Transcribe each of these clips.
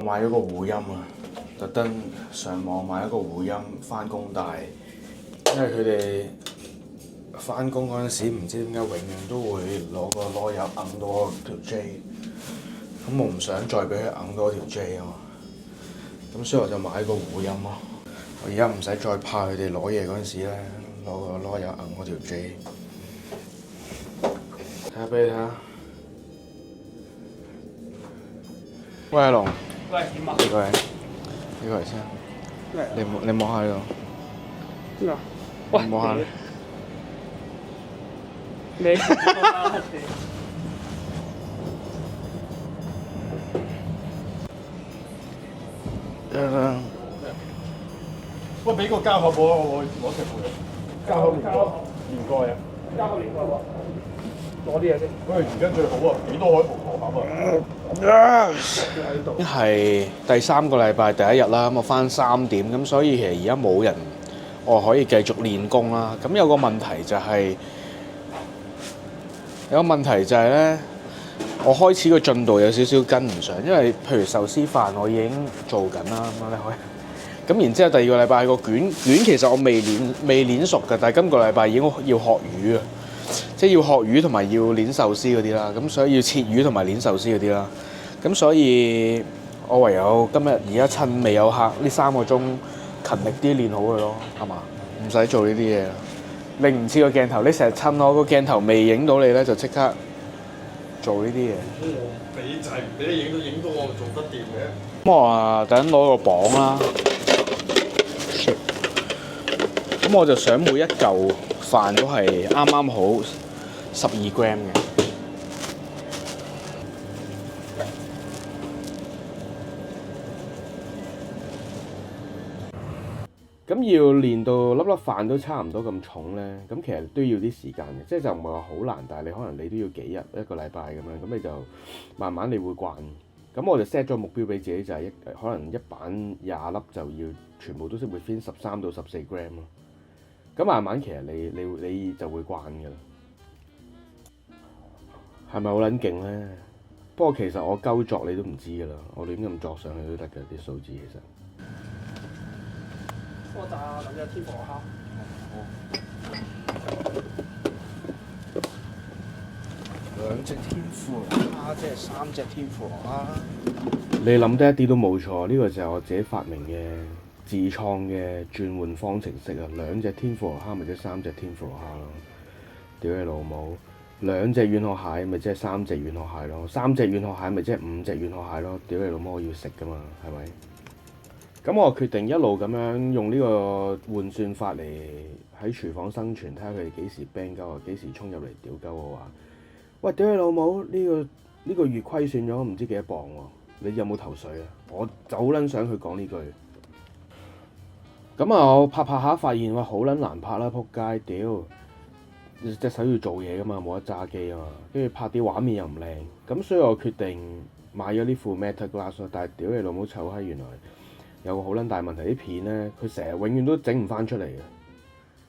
買咗個護陰啊，特登上網買一個護陰翻工戴，因為佢哋翻工嗰陣時唔知點解永遠都會攞個籮柚揞到我條 J， 咁我唔想再俾佢揞到我條 J 啊嘛，咁所以我就買個護陰咯。我而家唔使再怕佢哋攞嘢嗰陣時咧攞個籮柚揞我條 J。睇下俾你睇下。喂，阿龍。喂，點啊？呢個係先，你摸下呢個。邊個？喂，摸下。你喂，俾個膠盒我攞隻過嚟。膠盒連蓋啊！交個連蓋喎，攞啲嘢先。喂，而家最好啊，幾多海葡萄盒啊？係第3個禮拜第1日啦，咁我翻3點，咁所以其實而家冇人，我可以繼續練功啦。咁有個問題就係咧，我開始個進度有少少跟唔上，因為譬如壽司飯我已經做緊啦，咁你可以。咁然之後第2個禮拜個卷其實我未練熟嘅，但係今個禮拜已經要學魚啊，即係要學魚同埋要練壽司嗰啲啦，咁所以要切魚同埋練壽司嗰啲啦，咁所以我唯有今日而家趁未有客呢3個鐘勤力啲練好佢咯，係嘛？唔使做呢啲嘢，你唔似個鏡頭，你成日趁我個鏡頭未影到你咧，就即刻做呢啲嘢。你就係唔俾你影到我做得掂嘅。咁我啊，等陣攞個磅啦。咁我就想每一嚿飯都係啱啱好12 gram 嘅。咁要練到粒粒飯都差唔多咁重咧，咁其實都要啲時間嘅，即係就唔係話好難，但係你可能你都要幾日一個禮拜咁樣，咁你就慢慢你會慣。咁我就 set 咗目標俾自己就係可能一板20粒就要全部都識 within 13到14 gram 咯。咁慢慢其實你就會慣㗎啦。係咪好撚勁咧？不過其實我鳩作你都唔知㗎啦，我亂咁作上去都得㗎啲數字其實。我炸兩隻天婦羅蝦。2隻天婦羅蝦，即係3隻天婦羅蝦。你諗得一啲都冇錯，呢個就係我自己發明嘅自創嘅轉換方程式啊！2隻天婦羅蝦咪即係3隻天婦羅蝦咯。屌你老母！2隻軟殼蟹咪即係3隻軟殼蟹咯，3隻軟殼蟹咪即係5隻軟殼蟹咯。屌你老母！我要食㗎嘛，係咪？咁我決定一路咁樣用呢個換算法嚟喺廚房生存，睇下佢哋幾時 ban 鳩啊，幾時衝入嚟屌鳩我話，喂，屌你老母！呢個月虧損咗唔知幾多磅喎，你有冇頭緒啊？我就好撚想佢講呢句。咁啊，我拍下發現哇，好撚難拍啦，撲街！屌，隻手要做嘢噶嘛，冇得揸機啊嘛，跟住拍啲畫面又唔靚，咁所以我決定買咗呢副 Meta Glass 咯。但係屌你老母臭閪，原來有個好撚大問題，啲片咧佢成日永遠都整唔翻出嚟嘅。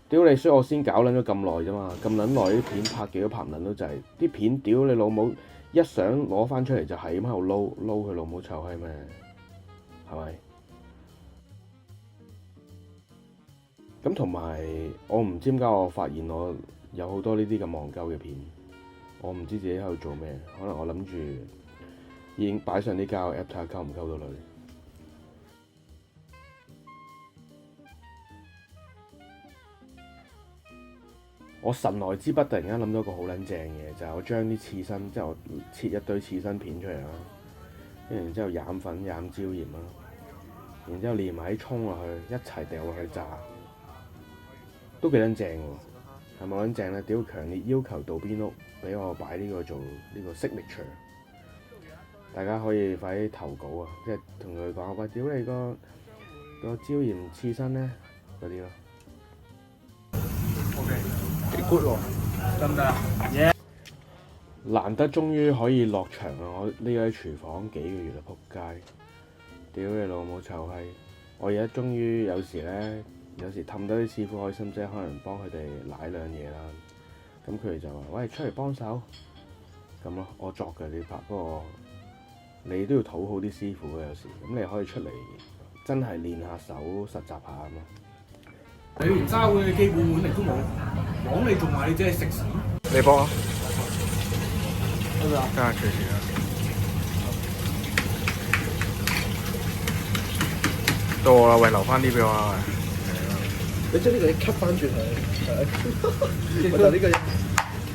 屌你，所以我先搞撚咗咁耐啫嘛，咁撚耐啲片拍幾都拍唔撚到，就係啲片屌你老母一想攞翻出嚟就係咁喺度撈佢老母臭閪咩？係咪？咁同埋我唔知點解我發現我有好多呢啲咁戇鳩嘅片，我唔知自己喺度做咩，可能我諗住已經擺上啲交友 app 睇下溝唔溝到女。我神來之筆突然間諗到個好撚正嘅，就係我將啲刺身，即係我切一堆刺身片出嚟啦，跟住然之後染粉染椒鹽啦，然之後連埋啲葱落去一齊掉落去炸，都幾撚正喎，係咪好撚正咧？屌，強烈要求道邊屋俾我擺呢個做呢個 signature， 大家可以快啲投稿啊！即係同佢講，喂，屌你個椒鹽刺身咧嗰啲咯。幾 good 喎，得唔得啊？難得終於可以落場啊！我匿喺廚房幾個月啦，仆街！屌你老母臭閪！我而家終於有時氹到啲師傅開心，即係可能幫佢哋舐兩嘢啦。咁佢哋就話：喂，出嚟幫手咁咯。我作嘅呢 part，不過你都要討好啲師傅嘅有時，咁你可以出嚟真係練下手、實習下咁咯。你連揸碗嘅基本碗力都冇，講你仲話你只係食屎。你幫啊？得唔得啊？得啊，隨時啊。到我啦，喂，留翻啲俾我啊！你將呢個嘢 cut 翻轉佢，係。就呢個嘢，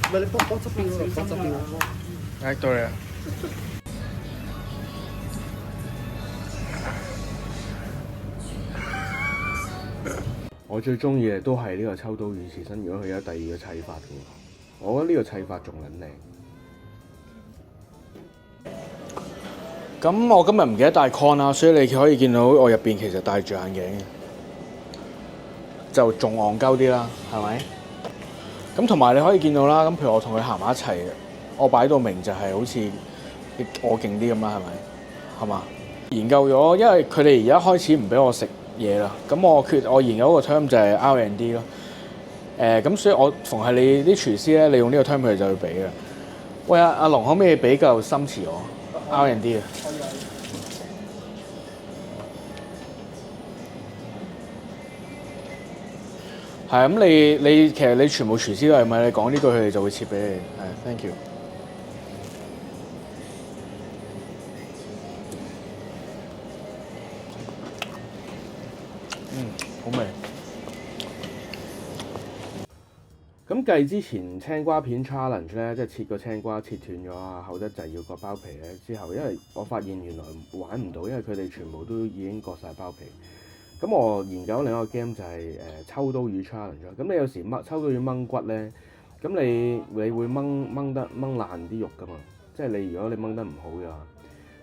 唔係你幫側邊嗰個，幫側邊嗰個。到你啦。我最中意嘅都係呢個秋刀魚刺身，如果佢有第二個砌法嘅，我覺得呢個砌法仲撚靚。咁我今日唔記得帶 con 啦，所以你可以見到我入邊其實戴住眼鏡嘅，就仲戇鳩啲啦，係咪？咁同埋你可以見到啦，咁譬如我同佢行埋一齊，我擺到明就係好似我勁啲咁啦，係咪？係嘛？研究咗，因為佢哋而家開始唔俾我食嘢啦，咁我研究個 term 就係 R&D 咯。咁所以我逢係你啲廚師咧，你用呢個 term 佢哋就要俾嘅。喂，阿龍可唔可以俾嚿深匙我 R&D 啊？係啊，咁你其實你全部廚師都係咪？你講呢句佢哋就會切俾你。係 ，thank you。好味。咁計之前青瓜片 challenge 咧，即係切個青瓜切斷咗啊，厚得滯要割包皮咧。之後因為我發現原來玩唔到，因為佢哋全部都已經割晒包皮。咁我研究另一個 game 就係秋刀魚 challenge。咁你有時秋刀魚掹骨咧，咁你會掹爛啲肉噶嘛？即係你如果你掹得唔好嘅話，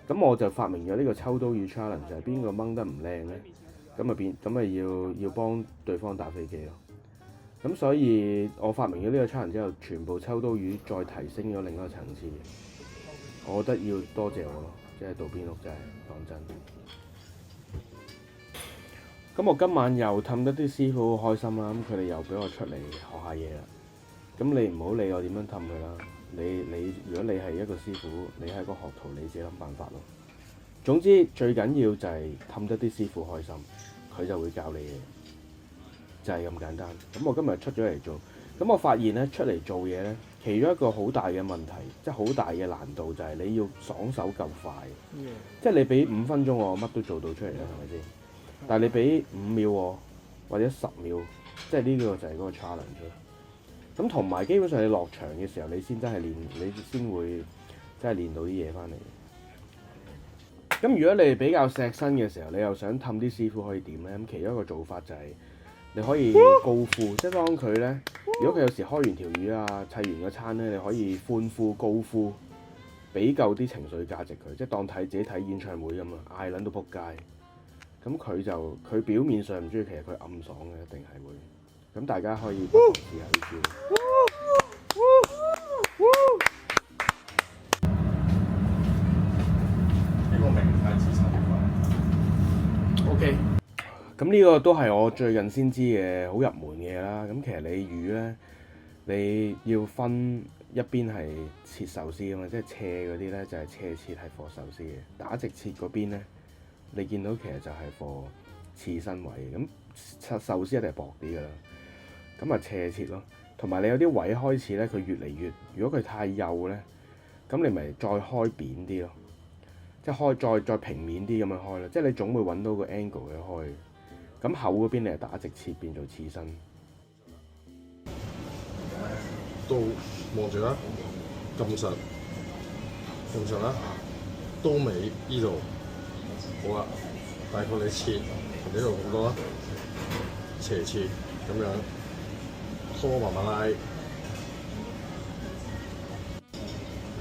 咁我就發明咗呢個秋刀魚 challenge，就係邊個掹得唔靚咧，咁咪要幫對方打飛機咯。咁所以我發明咗呢個 challenge 之後，全部秋刀魚再提升咗另一個層次。我覺得要多謝我咯，即係渡邊屋真係講真。咁我今晚又氹得啲師傅好開心啦，咁佢哋又俾我出嚟學下嘢啦。咁你唔好理我點樣氹佢啦，你如果你係一個師傅，你係一個學徒，你自己諗辦法咯。總之最緊要就係氹得啲師傅開心，佢就會教你嘢，就係咁簡單。咁我今日出咗嚟做，咁我發現咧出嚟做嘢咧，其中一個好大嘅問題，即係好大嘅難度就係你要爽手夠快，即係你俾5分鐘我乜都做到出嚟啦，係咪先？但係你俾5秒我或者10秒，即係呢個就係嗰個 challenge。咁同埋基本上你落場嘅時候，你先真係練，你先會真係練到啲嘢翻嚟。咁如果你比較錫身嘅時候，你又想氹啲師傅可以點咧？咁其中一個做法就係你可以高呼，即係當佢咧，如果佢有時開完條魚啊、砌完個餐咧，你可以歡呼高呼，俾夠啲情緒價值佢，即係當自己睇演唱會咁啊，嗌撚到仆街。咁佢表面上唔中意，其實佢暗爽嘅，一定係會。咁大家可以不妨試下呢招。呢個明太子炒飯。OK。咁呢個都係我最近先知嘅好入門嘅嘢啦。咁其實你魚咧，你要分一邊係切壽司啊嘛，即係斜嗰啲咧就係斜切係貨壽司嘅，打直切嗰邊咧。你見到其實就係貨刺身位嘅，咁壽司一定係薄啲㗎啦，咁啊斜切咯。同埋你有啲位開始咧，佢越嚟越，如果佢太幼咧，咁你咪再開扁啲咯，即係開再平面啲咁樣開咯，即係你總會揾到個 angle 去開。咁厚嗰邊你係打直切變做刺身。到望住啦，撳實啦，刀尾呢度。好啦，大概你切呢度咁多啦，斜切咁樣，拖慢慢拉，係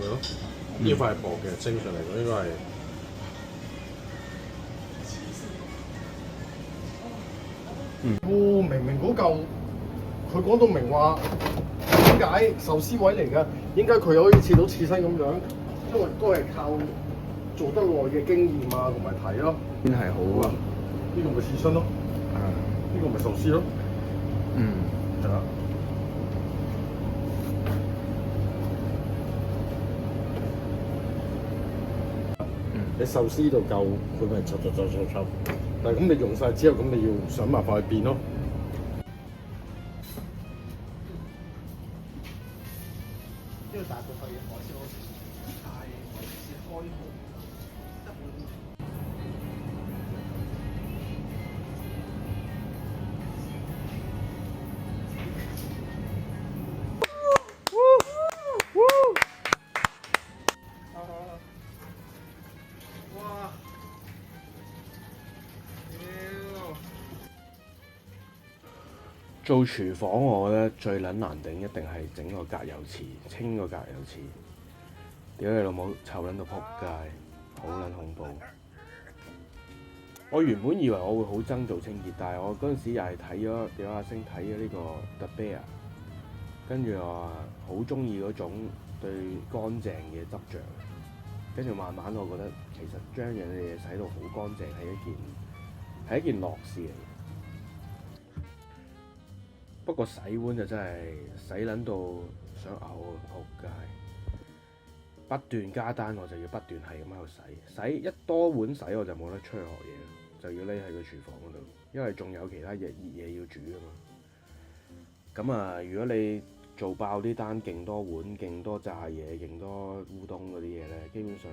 咯。呢塊係薄嘅，正常嚟講應該係。明嗰嚿，佢講到明話點解壽司位嚟㗎？點解佢可以切到刺身咁樣？因為都係靠做得耐嘅經驗啊，同埋睇咯。邊係好啊？呢個咪刺身咯，呢個咪壽司咯。係啊。你壽司度夠，佢咪插。但係咁你用晒之後，咁你要想辦法去變咯。因為大部分嘅海鮮好似太海鮮開號，一般。哇！做廚房我覺得最撚難頂一定係整個隔油池，清個隔油池。屌你老母，臭撚到仆街，好撚恐怖。我原本以為我會好憎做清潔，但係我嗰陣時又係睇咗屌阿星睇咗呢個 The Bear，跟住我話好中意嗰種對乾淨嘅執着。跟住慢慢我覺得其實將樣嘢洗到好乾淨係一件樂事嚟。不過洗碗就真係洗撚到想嘔啊！仆街！不斷加單我就要不斷係咁喺度洗一多碗洗我就冇得出去學嘢，就要匿喺個廚房嗰度，因為仲有其他熱嘢要煮啊嘛。咁啊，如果你做爆啲單，勁多碗、勁多炸嘢、勁多烏冬嗰啲嘢咧，基本上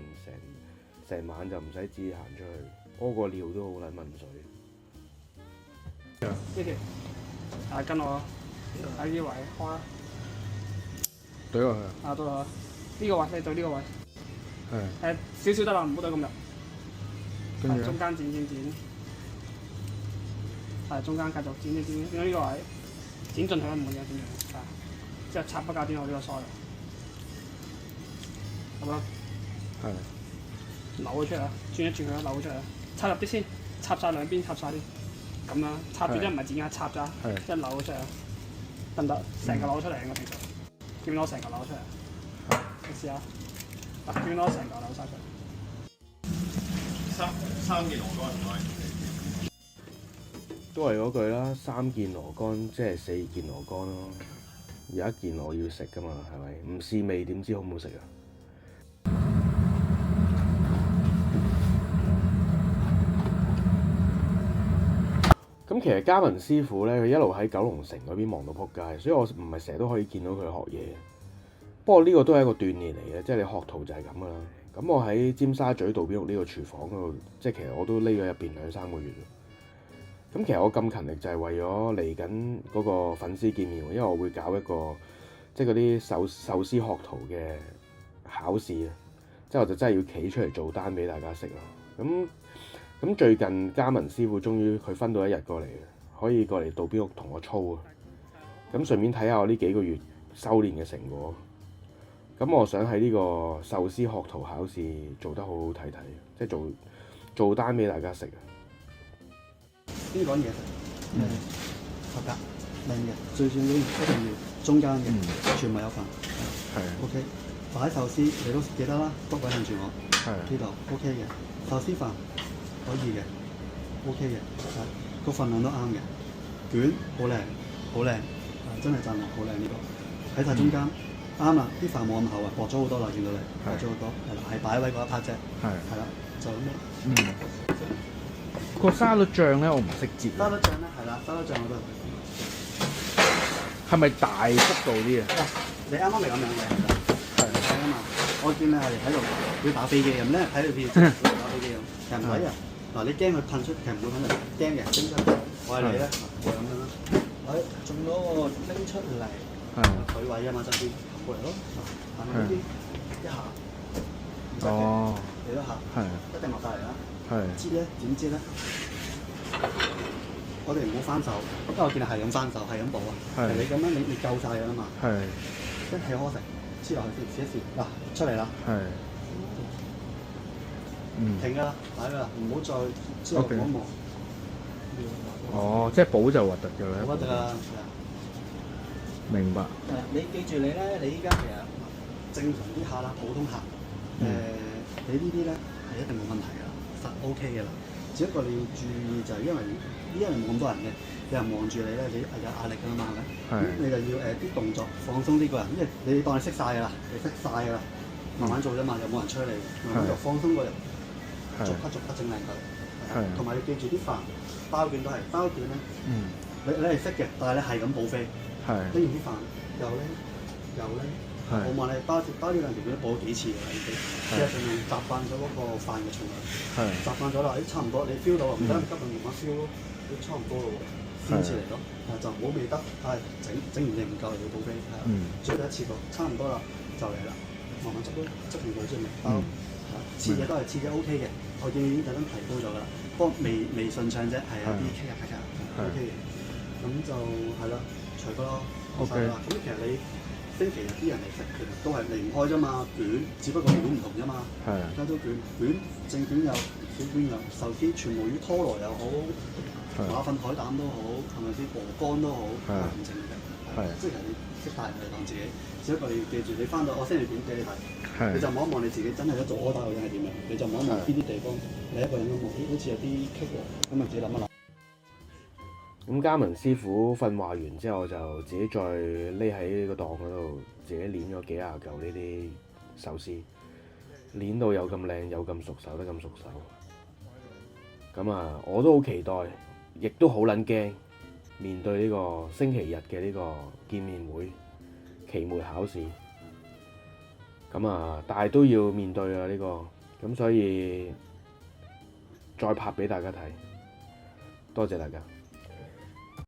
成晚就唔使自己行出去，屙個尿都好撚問水。呢條跟我喺呢位開啊，懟落去。到啦，呢個位你對呢個位，係。少少得啦，唔好對咁入。跟住中間剪，係中間繼續剪，見到呢個位剪進去唔會有剪嘅，之後插不架邊我呢個腮度，咁啦，扭咗出嚟啦，轉一轉佢啦，扭咗出嚟啦，插入啲先，插晒兩邊，插晒啲，咁啦，插住啫唔係剪㗎，插咋，一扭咗出嚟啦，得唔得？成個扭出嚟應該正常，見到我成個扭出嚟，你試下，嗱，見到我成個扭晒出嚟。三件鵝肝唔該。都係嗰句啦，3件鵝肝即係4件鵝肝咯。有一件我要食噶嘛，係咪？唔試味點知好唔好食啊？咁其實嘉文師傅咧，佢一路喺九龍城嗰邊忙到撲街，所以我唔係成日都可以見到佢學嘢。不過呢個都係一個鍛鍊嚟嘅，即係你學徒就係咁噶啦。咁我喺尖沙咀道邊屋呢個廚房嗰度，即係其實我都匿咗入邊2-3個月。咁其實我咁勤力就係為咗嚟緊嗰個粉絲見面，因為我會搞一個即係嗰啲壽司學徒嘅考試啊，即係我就真係要企出嚟做單俾大家食咯。咁最近嘉文師傅終於佢分到一日過嚟，可以過嚟道邊屋同我操啊。咁順便睇下我呢幾個月修練嘅成果。咁我想喺呢個壽司學徒考試做得好好睇，即係做單俾大家食啊！邊講嘢食？合格，靚嘅，最重要一定要中間嘅，全部有份。係。OK，擺壽司你都記得啦，篤位向住我。係。呢度 OK 嘅，壽司飯可以嘅 ，OK 嘅，個份量都啱嘅，卷好靚，好靚，真係讚落好靚呢個。喺晒中間，啱啦，啲飯冇咁厚啊，薄咗好多啦，見到你，薄咗好多，係啦，係擺位嗰一 part 啫。係啦，就咁樣。個沙律醬咧，我唔識接。沙律醬咧，係啦，沙律醬我都係咪大幅度啲啊？你啱啱咪咁樣嘅，係啊嘛。我見你係喺度會打飛機咁咧，睇你片打飛機咁，其實唔使啊。嗱，你驚佢噴出，其實唔會噴出，驚嘅，拎出嚟。我係你咧，我咁樣啦。中咗個拎出嚟，水位啊嘛，側邊過嚟咯。係咪呢啲一下？哦，幾多下？係一定落晒嚟啦。知咧點知咧？我哋唔好翻手，因為我見你係咁翻手，係咁補啊。你咁樣你夠晒㗎啦嘛。一氣呵成，黐落去先，試一試。嗱，出嚟啦。停㗎啦，擺㗎啦，唔好再之後望一望。哦，即係補就核突㗎啦。好核突啊！明白。你記住你咧，你依家其實正常啲客啦，普通客，你呢啲咧係一定冇問題㗎。實 OK 嘅啦，只不過你要注意就係因為冇咁多人嘅，有人望住你咧，你係有壓力㗎嘛，係咪？你就要啲動作放鬆啲個人，因為你當你識晒㗎啦，你識晒㗎啦，慢慢做啫嘛，又冇人催你，慢慢就放鬆個人，逐刻整靚佢。係同埋你記住啲飯包卷都係包卷咧，你係識嘅，但係你係咁補飛，係跟住啲飯又咧，我望你包呢兩條卷都補咗幾次㗎啦已經，即係盡量習慣咗嗰個飯嘅重量，習慣咗啦，差唔多你 feel 到唔得，急到慢慢 feel 咯，都差唔多咯喎，先至嚟咯，就唔好未得，整完你唔夠嚟要補飛，係啊，最多一次過，差唔多啦就嚟啦，慢慢執咯，執完佢先嚟包，切嘅都係切嘅 OK 嘅，我見已經特登提高咗㗎啦，不過未順暢啫，係有啲棘下 OK 嘅，咁就係啦，除咗咯，咁其實你。星期日啲人嚟食，其實都係離唔開啫嘛，卷，只不過卷唔同啫嘛。加多卷，正卷有，小卷有，壽司、全無魚、拖羅又好，馬糞海膽都好，係咪先？鵝肝都好，唔正嘅。即係你識帶人嚟當自己，只不過你要記住，你翻到我星期點俾你睇，你就望一望你自己真係一做 order 嗰陣係點樣，你就望一望邊啲地方，你一個人咁望，好似有啲棘喎，咁咪自己諗一諗。咁嘉文師傅訓話完之後，就自己再匿喺個檔嗰度，自己攣咗幾廿嚿呢啲壽司，攣到有咁靚，有咁熟手，得咁熟手。咁啊，我都好期待，亦都好撚驚面對呢個星期日嘅呢個見面會、期末考試。咁啊，但係都要面對啊呢個，咁所以再拍俾大家睇，多謝大家。